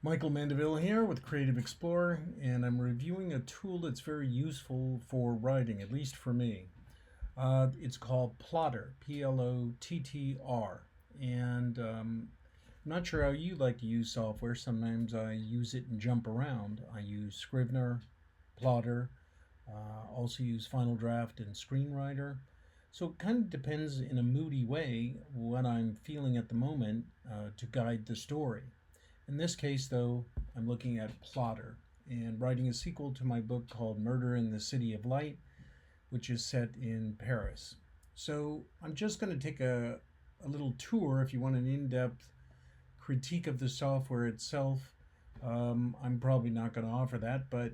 Michael Mandeville here with Creative Explorer, and I'm reviewing a tool that's very useful for writing, at least for me. It's called Plottr, Plottr, and I'm not sure how you like to use software. Sometimes I use it and jump around. I use Scrivener, Plottr, also use Final Draft and Screenwriter. So it kind of depends in a moody way what I'm feeling at the moment to guide the story. In this case, though, I'm looking at Plottr and writing a sequel to my book called Murder in the City of Light, which is set in Paris. So I'm just going to take a little tour. If you want an in-depth critique of the software itself, I'm probably not going to offer that, but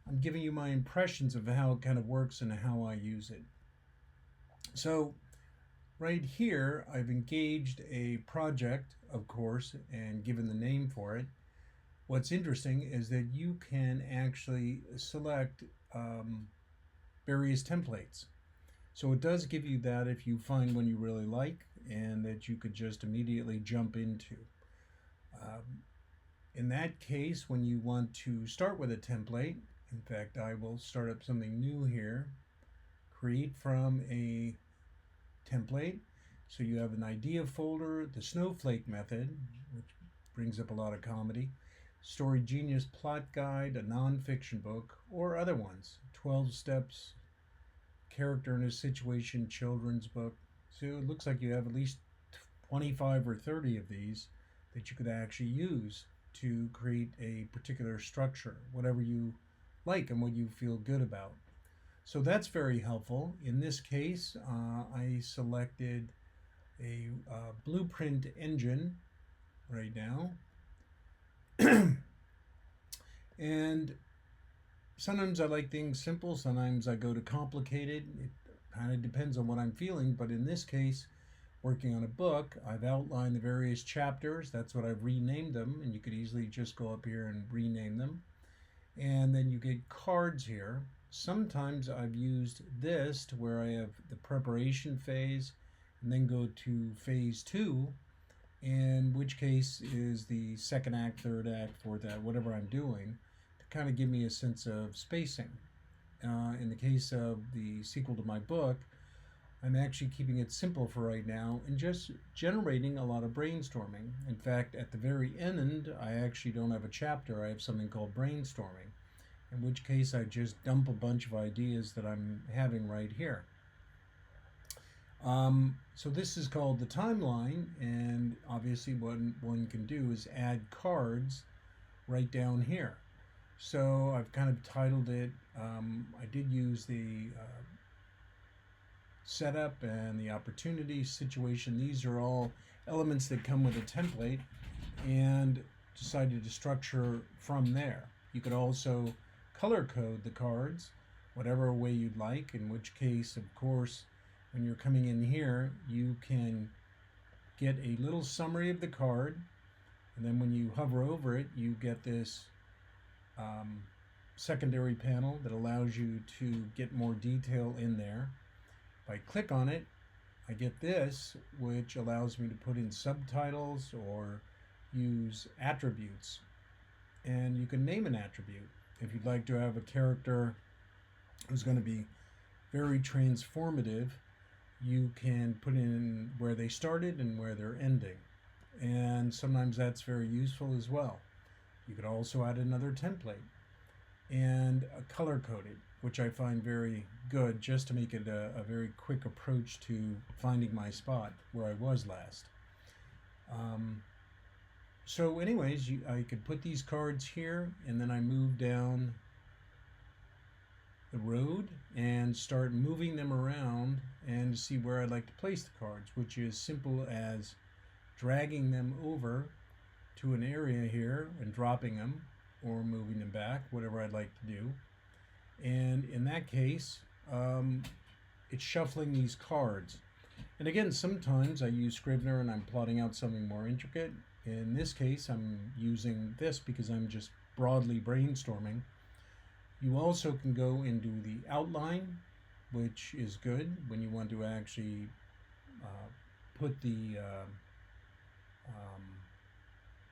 I'm giving you my impressions of how it kind of works and how I use it. So right here, I've engaged a project, of course, and given the name for it. What's interesting is that you can actually select various templates. So it does give you that if you find one you really like and that you could just immediately jump into. In that case, when you want to start with a template, in fact, I will start up something new here. Create from a template. So you have an idea folder, the snowflake method, which brings up a lot of comedy, Story Genius plot guide, a nonfiction book, or other ones, 12 steps, character in a situation, children's book. So it looks like you have at least 25 or 30 of these that you could actually use to create a particular structure, whatever you like and what you feel good about. So that's very helpful. In this case, I selected a blueprint engine right now. And sometimes I like things simple, sometimes I go to complicated. It kind of depends on what I'm feeling, but in this case, working on a book, I've outlined the various chapters. That's what I've renamed them, and you could easily just go up here and rename them. And then you get cards here. Sometimes I've used this to where I have the preparation phase and then go to phase 2, in which case is the second act, third act, fourth act, whatever I'm doing, to kind of give me a sense of spacing. In the case of the sequel to my book, I'm actually keeping it simple for right now and just generating a lot of brainstorming. In fact, at the very end, I actually don't have a chapter. I have something called brainstorming, in which case I just dump a bunch of ideas that I'm having right here. So this is called the timeline, and obviously what one can do is add cards right down here. So I've kind of titled it, I did use the setup and the opportunity situation. These are all elements that come with a template, and decided to structure from there. You could also color code the cards whatever way you'd like, in which case, of course, when you're coming in here, you can get a little summary of the card, and then when you hover over it, you get this secondary panel that allows you to get more detail in there. If I click on it, I get this, which allows me to put in subtitles or use attributes. And you can name an attribute. If you'd like to have a character who's going to be very transformative, you can put in where they started and where they're ending. And sometimes that's very useful as well. You could also add another template and color code it, which I find very good just to make it a very quick approach to finding my spot where I was last. So anyways, I could put these cards here, and then I move down the road and start moving them around and see where I'd like to place the cards, which is simple as dragging them over to an area here and dropping them or moving them back, whatever I'd like to do. And in that case, it's shuffling these cards. And again, sometimes I use Scrivener and I'm plotting out something more intricate. In this case, I'm using this because I'm just broadly brainstorming. You also can go and do the outline, which is good when you want to actually put the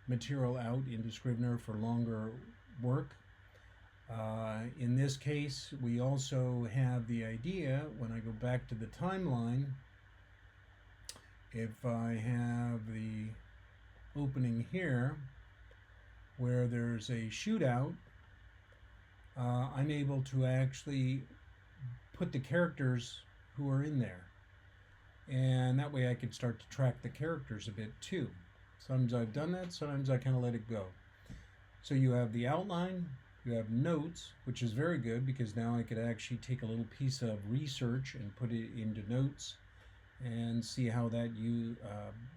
material out into Scrivener for longer work. In this case, we also have the idea, when I go back to the timeline, if I have the opening here where there's a shootout, I'm able to actually put the characters who are in there. And that way I can start to track the characters a bit too. Sometimes I've done that, sometimes I kind of let it go. So you have the outline, you have notes, which is very good because now I could actually take a little piece of research and put it into notes and see how that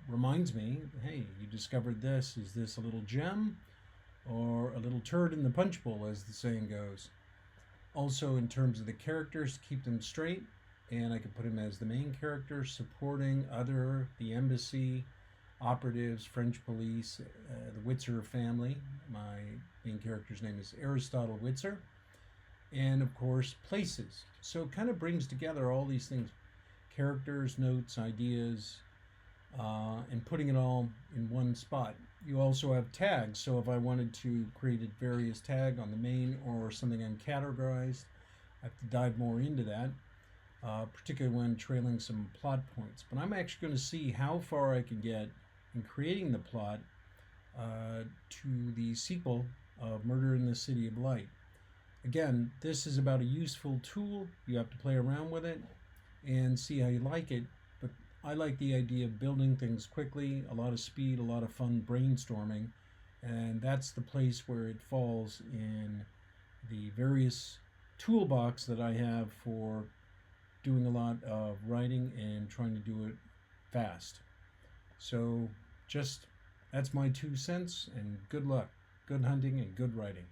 reminds me, hey, you discovered this. Is this a little gem or a little turd in the punch bowl, as the saying goes? Also, in terms of the characters, keep them straight, and I could put him as the main character, supporting the embassy, operatives, French police, the Witzer family. My main character's name is Aristotle Witzer. And of course, places. So it kind of brings together all these things, characters, notes, ideas, and putting it all in one spot. You also have tags. So if I wanted to create a various tag on the main or something uncategorized, I have to dive more into that. Particularly when trailing some plot points. But I'm actually going to see how far I can get in creating the plot to the sequel of Murder in the City of Light. Again, this is about a useful tool. You have to play around with it and see how you like it. But I like the idea of building things quickly, a lot of speed, a lot of fun brainstorming. And that's the place where it falls in the various toolbox that I have for doing a lot of writing and trying to do it fast. So that's my 2 cents, and good luck, good hunting, and good writing.